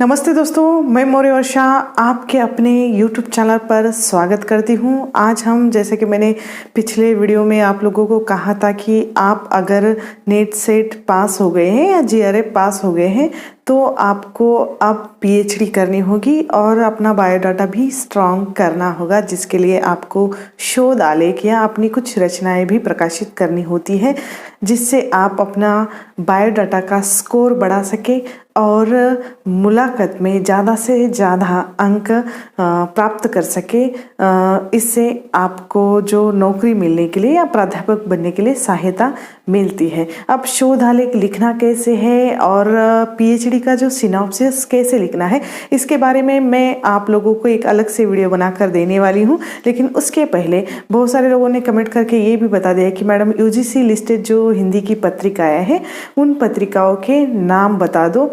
नमस्ते दोस्तों, मैं मौर्य वर्षा आपके अपने YouTube चैनल पर स्वागत करती हूँ। आज हम जैसे कि मैंने पिछले वीडियो में आप लोगों को कहा था कि आप अगर नेट सेट पास हो गए हैं या GRF पास हो गए हैं तो आपको अब PhD करनी होगी और अपना बायोडाटा भी स्ट्रॉन्ग करना होगा, जिसके लिए आपको शोध आलेख या अपनी कुछ रचनाएं भी प्रकाशित करनी होती है, जिससे आप अपना बायोडाटा का स्कोर बढ़ा सके और मुलाकात में ज़्यादा से ज़्यादा अंक प्राप्त कर सके। इससे आपको जो नौकरी मिलने के लिए या प्राध्यापक बनने के लिए सहायता मिलती है। अब शोध आलेख लिखना कैसे है और PhD का जो सिनॉप्सिस कैसे लिखना है, इसके बारे में मैं आप लोगों को एक अलग से वीडियो बनाकर देने वाली हूँ। लेकिन उसके पहले बहुत सारे लोगों ने कमेंट करके ये भी बता दिया कि मैडम UGC लिस्टेड जो हिंदी की पत्रिकाएं हैं उन पत्रिकाओं के नाम बता दो,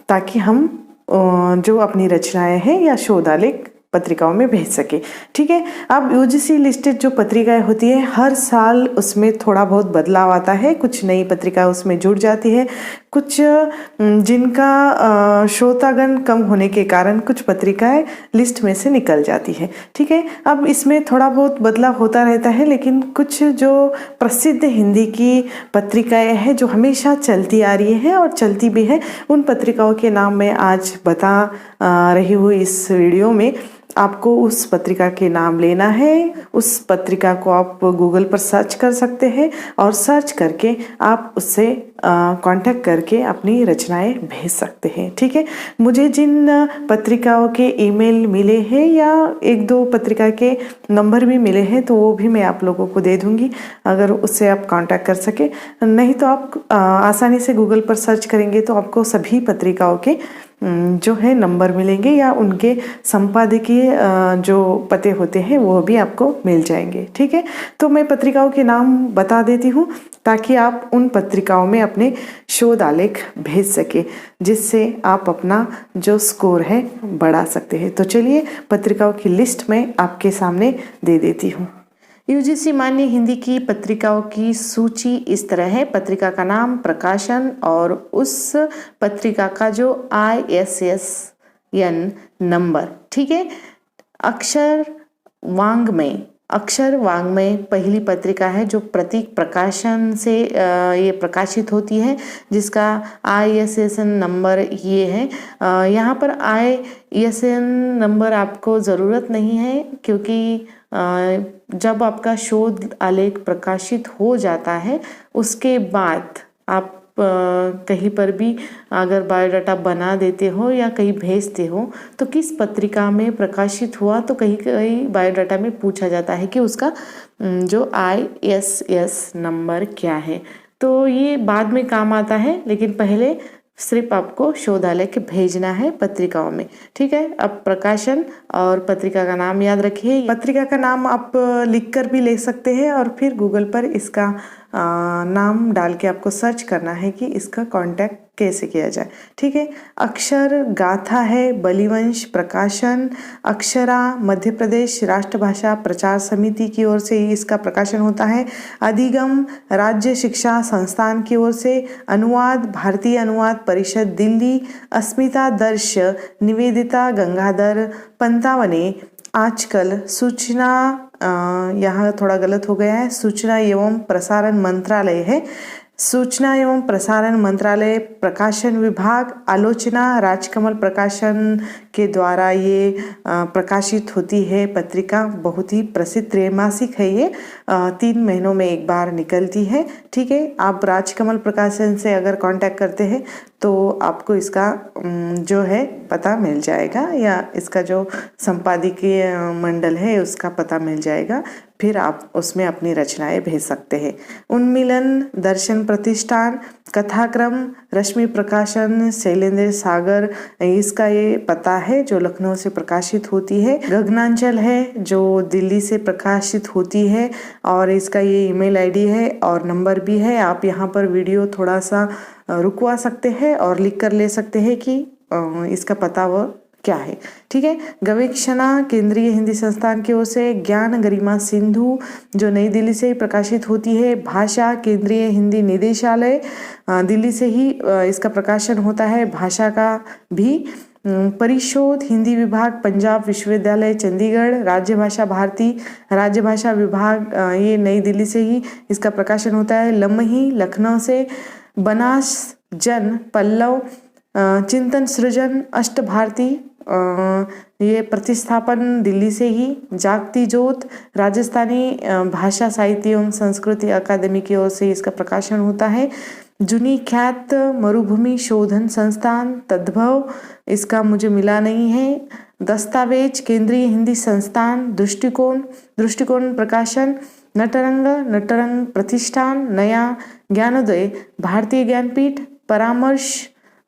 ताकि हम जो अपनी रचनाएं हैं या शोध आलेख पत्रिकाओं में भेज सके। ठीक है। अब UGC लिस्टेड जो पत्रिकाएं होती है, हर साल उसमें थोड़ा बहुत बदलाव आता है, कुछ नई पत्रिकाएं उसमें जुड़ जाती है, कुछ जिनका श्रोतागण कम होने के कारण कुछ पत्रिकाएं लिस्ट में से निकल जाती है। ठीक है। अब इसमें थोड़ा बहुत बदलाव होता रहता है, लेकिन कुछ जो प्रसिद्ध हिंदी की पत्रिकाएं हैं जो हमेशा चलती आ रही हैं और चलती भी हैं, उन पत्रिकाओं के नाम मैं आज बता रही हूँ इस वीडियो में। आपको उस पत्रिका के नाम लेना है। उस पत्रिका को आप गूगल पर सर्च कर सकते हैं और सर्च करके आप उससे कांटेक्ट करके अपनी रचनाएं भेज सकते हैं। ठीक है। मुझे जिन पत्रिकाओं के ईमेल मिले हैं या एक दो पत्रिका के नंबर भी मिले हैं तो वो भी मैं आप लोगों को दे दूंगी, अगर उससे आप कांटेक्ट कर सके। नहीं तो आप आसानी से गूगल पर सर्च करेंगे तो आपको सभी पत्रिकाओं के जो है नंबर मिलेंगे या उनके संपादकीय जो पते होते हैं वो भी आपको मिल जाएंगे। ठीक है। तो मैं पत्रिकाओं के नाम बता देती हूँ ताकि आप उन पत्रिकाओं में अपने शोध आलेख भेज सके, जिससे आप अपना जो स्कोर है बढ़ा सकते हैं। तो चलिए पत्रिकाओं की लिस्ट में आपके सामने दे देती हूँ। UGC मान्य हिंदी की पत्रिकाओं की सूची इस तरह है। पत्रिका का नाम, प्रकाशन और उस पत्रिका का जो ISSN नंबर। ठीक है। अक्षर वांग्मय पहली पत्रिका है जो प्रतीक प्रकाशन से ये प्रकाशित होती है, जिसका ISSN नंबर ये है। यहाँ पर ISSN नंबर आपको ज़रूरत नहीं है, क्योंकि जब आपका शोध आलेख प्रकाशित हो जाता है उसके बाद आप कहीं पर भी अगर बायोडाटा बना देते हो या कहीं भेजते हो तो किस पत्रिका में प्रकाशित हुआ, तो कहीं बायोडाटा में पूछा जाता है कि उसका जो ISS नंबर क्या है। तो ये बाद में काम आता है, लेकिन पहले सिर्फ आपको शोध आलेख भेजना है पत्रिकाओं में। ठीक है। अब प्रकाशन और पत्रिका का नाम याद रखिए। पत्रिका का नाम आप लिख कर भी ले सकते हैं और फिर गूगल पर इसका नाम डाल के आपको सर्च करना है कि इसका कांटेक्ट कैसे किया जाए। ठीक है। अक्षर गाथा है बलिवंश प्रकाशन, अक्षरा मध्य प्रदेश राष्ट्रभाषा प्रचार समिति की ओर से इसका प्रकाशन होता है। अधिगम राज्य शिक्षा संस्थान की ओर से, अनुवाद भारतीय अनुवाद परिषद दिल्ली, अस्मिता दर्श निवेदिता गंगाधर पंतावने, आजकल सूचना यहाँ थोड़ा गलत हो गया है, सूचना एवं प्रसारण मंत्रालय है। सूचना एवं प्रसारण मंत्रालय प्रकाशन विभाग, आलोचना राजकमल प्रकाशन के द्वारा ये प्रकाशित होती है पत्रिका। बहुत ही प्रसिद्ध त्रैमासिक है ये, 3 महीनों में एक बार निकलती है। ठीक है। आप राजकमल प्रकाशन से अगर कांटेक्ट करते हैं तो आपको इसका जो है पता मिल जाएगा, या इसका जो संपादकीय मंडल है उसका पता मिल जाएगा, फिर आप उसमें अपनी रचनाएं भेज सकते हैं। उन्मिलन दर्शन प्रतिष्ठान, कथाक्रम रश्मि प्रकाशन शैलेंद्र सागर, इसका ये पता है जो लखनऊ से प्रकाशित होती है। गगनांचल है जो दिल्ली से प्रकाशित होती है और इसका ये ईमेल ID है और नंबर भी है। आप यहाँ पर वीडियो थोड़ा सा रुकवा सकते हैं और लिख कर ले सकते हैं कि इसका पता वो क्या है। ठीक है। गवेषणा केंद्रीय हिंदी संस्थान की ओर से, ज्ञान गरिमा सिंधु जो नई दिल्ली से ही प्रकाशित होती है। भाषा केंद्रीय हिंदी निदेशालय दिल्ली से ही इसका प्रकाशन होता है, भाषा का भी। परिशोध हिंदी विभाग पंजाब विश्वविद्यालय चंडीगढ़। राज्यभाषा भारती राज्यभाषा विभाग ये नई दिल्ली से ही इसका प्रकाशन होता है। लम्ही लखनऊ से। बनास जन पल्लव चिंतन सृजन अष्ट भारती ये प्रतिस्थापन दिल्ली से ही। जागती ज्योत राजस्थानी भाषा साहित्य एवं संस्कृति अकादमी की ओर से इसका प्रकाशन होता है। जुनी ख्यात मरुभूमि शोधन संस्थान तद्भव इसका मुझे मिला नहीं है। दस्तावेज केंद्रीय हिंदी संस्थान। दृष्टिकोण प्रकाशन। नटरंग प्रतिष्ठान। नया ज्ञानोदय भारतीय ज्ञानपीठ। परामर्श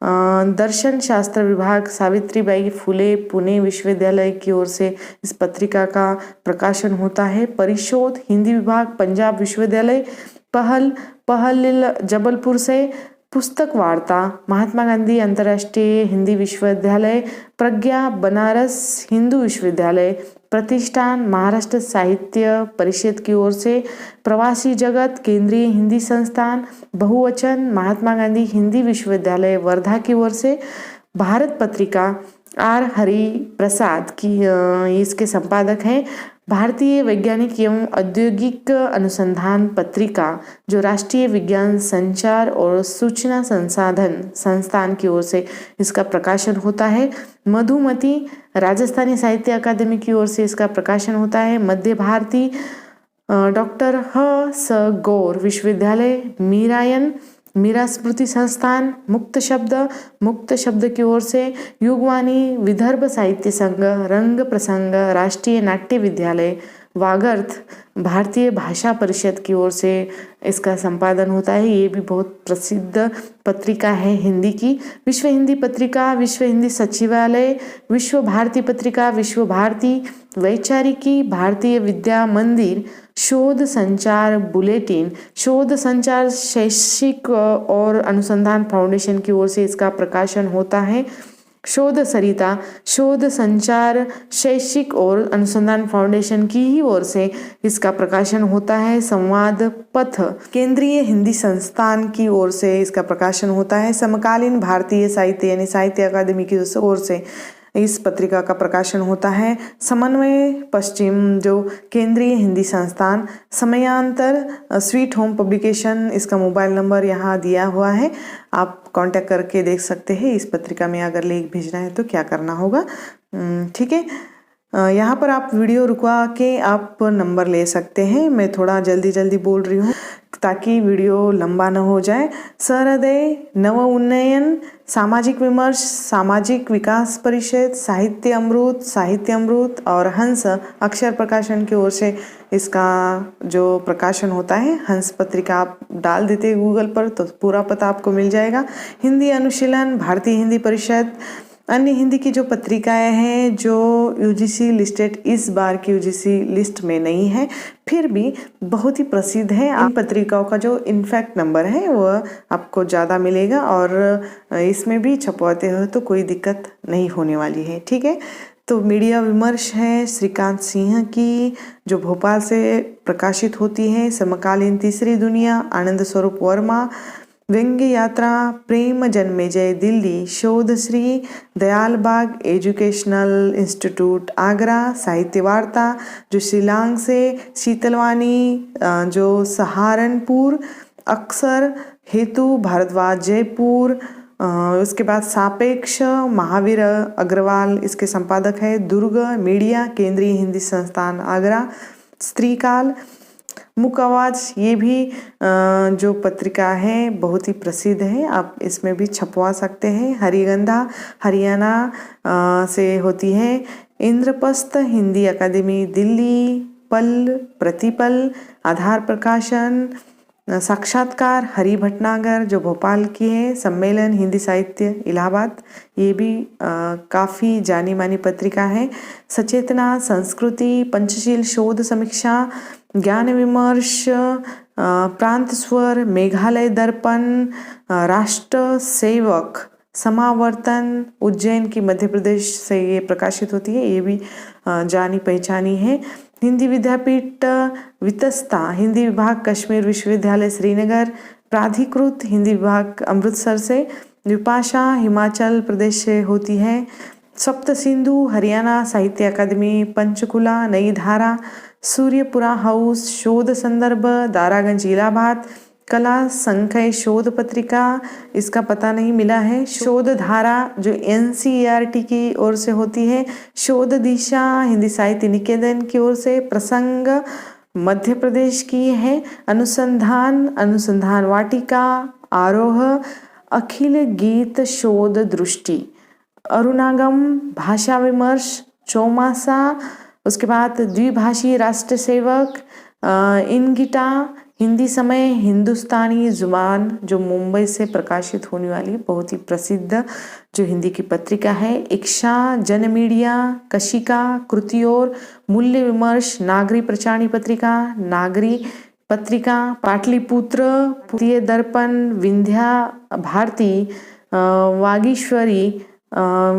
दर्शन शास्त्र विभाग सावित्रीबाई फुले पुणे विश्वविद्यालय की ओर से इस पत्रिका का प्रकाशन होता है। परिशोध हिंदी विभाग पंजाब विश्वविद्यालय। पहल जबलपुर से। पुस्तक वार्ता महात्मा गांधी अंतर्राष्ट्रीय हिंदी विश्वविद्यालय। प्रज्ञा बनारस हिंदू विश्वविद्यालय। प्रतिष्ठान महाराष्ट्र साहित्य परिषद की ओर से। प्रवासी जगत केंद्रीय हिंदी संस्थान। बहुवचन महात्मा गांधी हिंदी विश्वविद्यालय वर्धा की ओर से। भारत पत्रिका आर हरि प्रसाद की इसके संपादक हैं। भारतीय वैज्ञानिक एवं औद्योगिक अनुसंधान पत्रिका जो राष्ट्रीय विज्ञान संचार और सूचना संसाधन संस्थान की ओर से इसका प्रकाशन होता है। मधुमती राजस्थानी साहित्य अकादमी की ओर से इसका प्रकाशन होता है। मध्य भारती डॉक्टर ह स गौर विश्वविद्यालय। मीरायन मीरा स्मृति संस्थान। मुक्त शब्द की ओर से। युगवाणी विदर्भ साहित्य संघ। रंग प्रसंग राष्ट्रीय नाट्य विद्यालय। वागर्थ भारतीय भाषा परिषद की ओर से इसका संपादन होता है। ये भी बहुत प्रसिद्ध पत्रिका है हिंदी की। विश्व हिंदी पत्रिका विश्व हिंदी सचिवालय। विश्व भारती पत्रिका विश्व भारती। वैचारिकी भारतीय विद्या मंदिर। शोध संचार बुलेटिन शोध संचार शैक्षिक और अनुसंधान फाउंडेशन की ओर से इसका प्रकाशन होता है। शोध सरिता शोध संचार शैक्षिक और अनुसंधान फाउंडेशन की ही ओर से इसका प्रकाशन होता है। संवाद पथ केंद्रीय हिंदी संस्थान की ओर से इसका प्रकाशन होता है। समकालीन भारतीय साहित्य यानी साहित्य अकादमी की ओर से इस पत्रिका का प्रकाशन होता है। समन्वय पश्चिम जो केंद्रीय हिंदी संस्थान। समयांतर स्वीट होम पब्लिकेशन इसका मोबाइल नंबर यहाँ दिया हुआ है, आप कांटेक्ट करके देख सकते हैं। इस पत्रिका में अगर लेख भेजना है तो क्या करना होगा, ठीक है। यहाँ पर आप वीडियो रुकवा के आप नंबर ले सकते हैं। मैं थोड़ा जल्दी बोल रही हूँ ताकि वीडियो लंबा न हो जाए। सहृदय नव उन्नयन सामाजिक विमर्श सामाजिक विकास परिषद साहित्य अमृत और हंस अक्षर प्रकाशन की ओर से इसका जो प्रकाशन होता है। हंस पत्रिका आप डाल देते गूगल पर तो पूरा पता आपको मिल जाएगा। हिंदी अनुशीलन भारतीय हिंदी परिषद। अन्य हिंदी की जो पत्रिकाएं हैं जो यूजीसी लिस्टेड इस बार की यूजीसी लिस्ट में नहीं है, फिर भी बहुत ही प्रसिद्ध है। इन पत्रिकाओं का जो इनफैक्ट नंबर है वह आपको ज़्यादा मिलेगा और इसमें भी छपवाते हो तो कोई दिक्कत नहीं होने वाली है, ठीक है। तो मीडिया विमर्श है श्रीकांत सिंह की जो भोपाल से प्रकाशित होती है। समकालीन तीसरी दुनिया आनंद स्वरूप वर्मा। व्यंग्य यात्रा प्रेम जन्मेजय दिल्ली। शोध श्री दयाल बाग एजुकेशनल इंस्टीट्यूट आगरा। साहित्य वार्ता जो शिलांग से। शीतलवाणी जो सहारनपुर। अक्सर हेतु भारद्वाज जयपुर। उसके बाद सापेक्ष महावीर अग्रवाल इसके संपादक है। दुर्ग मीडिया केंद्रीय हिंदी संस्थान आगरा। स्त्रीकाल मुख आवाज ये भी जो पत्रिका है बहुत ही प्रसिद्ध है, आप इसमें भी छपवा सकते हैं। हरिगंधा हरियाणा से होती है। इंद्रप्रस्थ हिंदी अकादमी दिल्ली। पल प्रतिपल आधार प्रकाशन। साक्षात्कार हरि भटनागर जो भोपाल की है। सम्मेलन हिंदी साहित्य इलाहाबाद ये भी काफ़ी जानी मानी पत्रिका है। सचेतना संस्कृति पंचशील शोध समीक्षा ज्ञान विमर्श प्रांत स्वर मेघालय दर्पण राष्ट्र सेवक समावर्तन उज्जैन की मध्य प्रदेश से ये प्रकाशित होती है, ये भी जानी पहचानी है। हिंदी विद्यापीठ वितस्ता हिंदी विभाग कश्मीर विश्वविद्यालय श्रीनगर। प्राधिकृत हिंदी विभाग अमृतसर से। विपाशा हिमाचल प्रदेश से होती है। सप्त सिंधु हरियाणा साहित्य अकादमी, पंचकुला नई धारा, सूर्यपुरा हाउस शोध संदर्भ, दारागंज इलाहाबाद, कला संख्य शोध पत्रिका, इसका पता नहीं मिला है। शोध धारा जो NCERT की ओर से होती है। शोध दिशा हिंदी साहित्य निकेतन की ओर से। प्रसंग मध्य प्रदेश की है। अनुसंधान वाटिका, आरोह, अखिल गीत शोध दृष्टि, अरुणागम भाषा विमर्श, चौमासा, उसके बाद द्विभाषी राष्ट्र सेवक, इनगिटा, हिंदी समय, हिंदुस्तानी जुबान जो मुंबई से प्रकाशित होने वाली बहुत ही प्रसिद्ध जो हिंदी की पत्रिका है। इक्षा, जन मीडिया, कशिका, कृतियोर, मूल्य विमर्श, नागरी प्रचारणी पत्रिका, नागरी पत्रिका, पाटलिपुत्र, भारतीय दर्पण, विंध्या भारती, वागीश्वरी,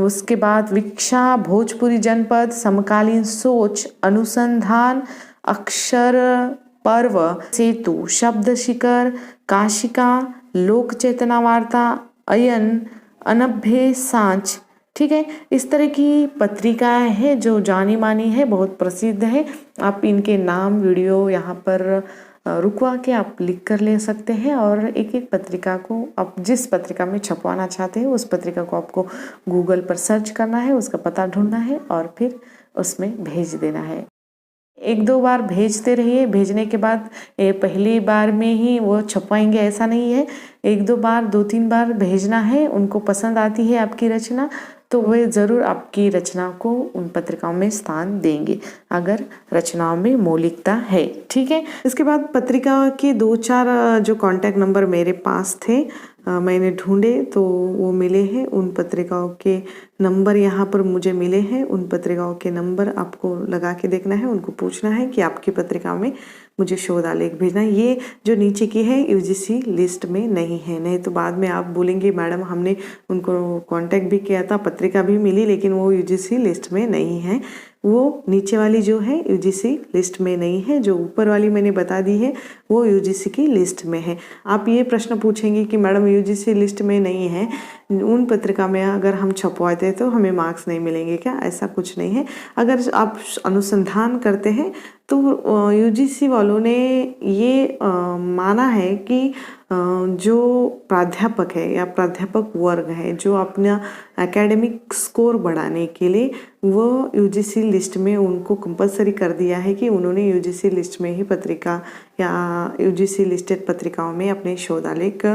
उसके बाद विक्षा, भोजपुरी जनपद, समकालीन सोच, अनुसंधान, अक्षर पर्व, सेतु, शब्द शिखर, काशिका, लोक चेतना वार्ता, अयन, अनभ्य सांच। ठीक है, इस तरह की पत्रिकाएं हैं जो जानी मानी है, बहुत प्रसिद्ध है। आप इनके नाम वीडियो यहाँ पर रुकवा के आप लिख कर ले सकते हैं और एक एक पत्रिका को आप जिस पत्रिका में छपवाना चाहते हैं उस पत्रिका को आपको गूगल पर सर्च करना है, उसका पता ढूंढना है और फिर उसमें भेज देना है। एक दो बार भेजते रहिए। भेजने के बाद पहली बार में ही वो छपवाएंगे ऐसा नहीं है, एक दो बार 2-3 बार भेजना है। उनको पसंद आती है आपकी रचना तो वे ज़रूर आपकी रचना को उन पत्रिकाओं में स्थान देंगे अगर रचनाओं में मौलिकता है। ठीक है, इसके बाद पत्रिका के 2-4 जो कांटेक्ट नंबर मेरे पास थे मैंने ढूंढे तो वो मिले हैं। उन पत्रिकाओं के नंबर यहाँ पर मुझे मिले हैं। उन पत्रिकाओं के नंबर आपको लगा के देखना है, उनको पूछना है कि आपकी पत्रिका में मुझे शोध आलेख भेजना है। ये जो नीचे की है UGC लिस्ट में नहीं है, नहीं तो बाद में आप बोलेंगे मैडम हमने उनको कांटेक्ट भी किया था, पत्रिका भी मिली लेकिन वो UGC लिस्ट में नहीं है। वो नीचे वाली जो है UGC लिस्ट में नहीं है, जो ऊपर वाली मैंने बता दी है वो UGC की लिस्ट में है। आप ये प्रश्न पूछेंगे कि मैडम UGC लिस्ट में नहीं है, उन पत्रिका में अगर हम छपवाते तो हमें मार्क्स नहीं मिलेंगे क्या? ऐसा कुछ नहीं है। अगर आप अनुसंधान करते हैं तो UGC वालों ने ये माना है कि जो प्राध्यापक है या प्राध्यापक वर्ग है जो अपना एकेडमिक स्कोर बढ़ाने के लिए वो UGC लिस्ट में उनको कंपलसरी कर दिया है कि उन्होंने UGC लिस्ट में ही पत्रिका या UGC लिस्टेड पत्रिकाओं में अपने शोध आलेख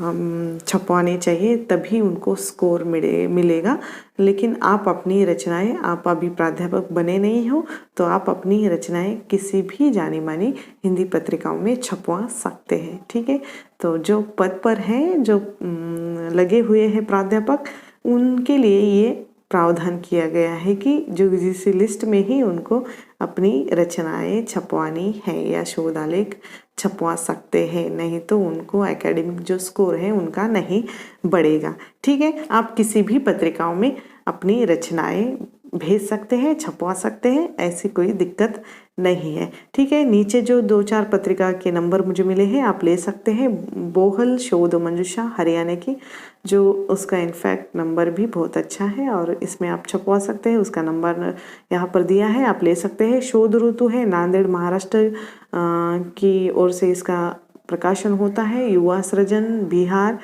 छपवाने चाहिए, तभी उनको स्कोर मिलेगा। लेकिन आप अपनी रचनाएं, आप अभी प्राध्यापक बने नहीं हो तो आप अपनी रचनाएं किसी भी जानी मानी हिंदी पत्रिकाओं में छपवा सकते हैं। ठीक है, तो जो पद पर हैं, जो लगे हुए हैं प्राध्यापक, उनके लिए ये प्रावधान किया गया है कि जो UGC लिस्ट में ही उनको अपनी रचनाएं छपवानी है या शोध आलेख छपवा सकते हैं, नहीं तो उनको एकेडमिक जो स्कोर है उनका नहीं बढ़ेगा। ठीक है, आप किसी भी पत्रिकाओं में अपनी रचनाएं भेज सकते हैं, छपवा सकते हैं, ऐसी कोई दिक्कत नहीं है। ठीक है, नीचे जो 2-4 पत्रिका के नंबर मुझे मिले हैं आप ले सकते हैं। बोहल शोध मंजूषा हरियाणा की, जो उसका इनफैक्ट नंबर भी बहुत अच्छा है और इसमें आप छपवा सकते हैं, उसका नंबर यहाँ पर दिया है, आप ले सकते हैं। शोध ऋतु है नांदेड़ महाराष्ट्र की ओर से इसका प्रकाशन होता है। युवा सृजन बिहार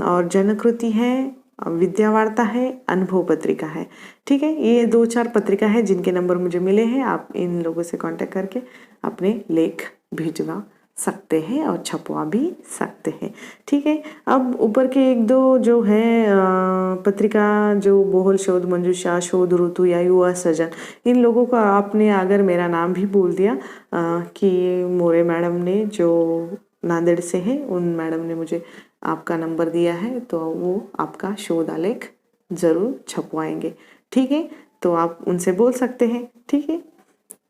और जनकृति है, विद्यावार्ता है, अनुभव पत्रिका है। ठीक है, ये 2-4 पत्रिका है जिनके नंबर मुझे मिले हैं। आप इन लोगों से कांटेक्ट करके अपने लेख भिजवा सकते हैं और छपवा भी सकते हैं। ठीक है, अब ऊपर के 1-2 जो है पत्रिका जो बोहल शोध मंजूषा, शोध ऋतु या युवा सृजन, इन लोगों का आपने अगर मेरा नाम भी बोल दिया कि मोरे मैडम ने जो नांदेड़ से है, उन मैडम ने मुझे आपका नंबर दिया है तो वो आपका शोध आलेख ज़रूर छपवाएंगे। ठीक है, तो आप उनसे बोल सकते हैं। ठीक है,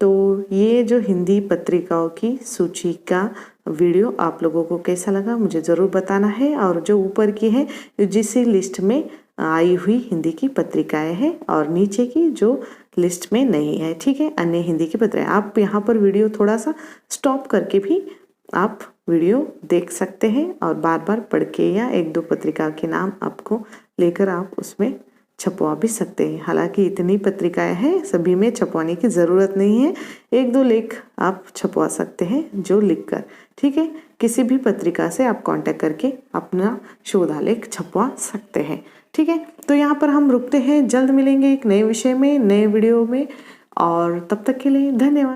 तो ये जो हिंदी पत्रिकाओं की सूची का वीडियो आप लोगों को कैसा लगा मुझे ज़रूर बताना है। और जो ऊपर की है UGC लिस्ट में आई हुई हिंदी की पत्रिकाएं हैं और नीचे की जो लिस्ट में नहीं है। ठीक है, अन्य हिंदी की पत्रिकाएं, आप यहाँ पर वीडियो थोड़ा सा स्टॉप करके भी आप वीडियो देख सकते हैं और बार बार पढ़ के या एक दो पत्रिका के नाम आपको लेकर आप उसमें छपवा भी सकते हैं। हालांकि इतनी पत्रिकाएं हैं, सभी में छपवाने की ज़रूरत नहीं है, एक दो लेख आप छपवा सकते हैं जो लिखकर, ठीक है। किसी भी पत्रिका से आप कांटेक्ट करके अपना शोधालेख छपवा सकते हैं, ठीक है। तो यहाँ पर हम रुकते हैं, जल्द मिलेंगे एक नए विषय में, नए वीडियो में, और तब तक के लिए धन्यवाद।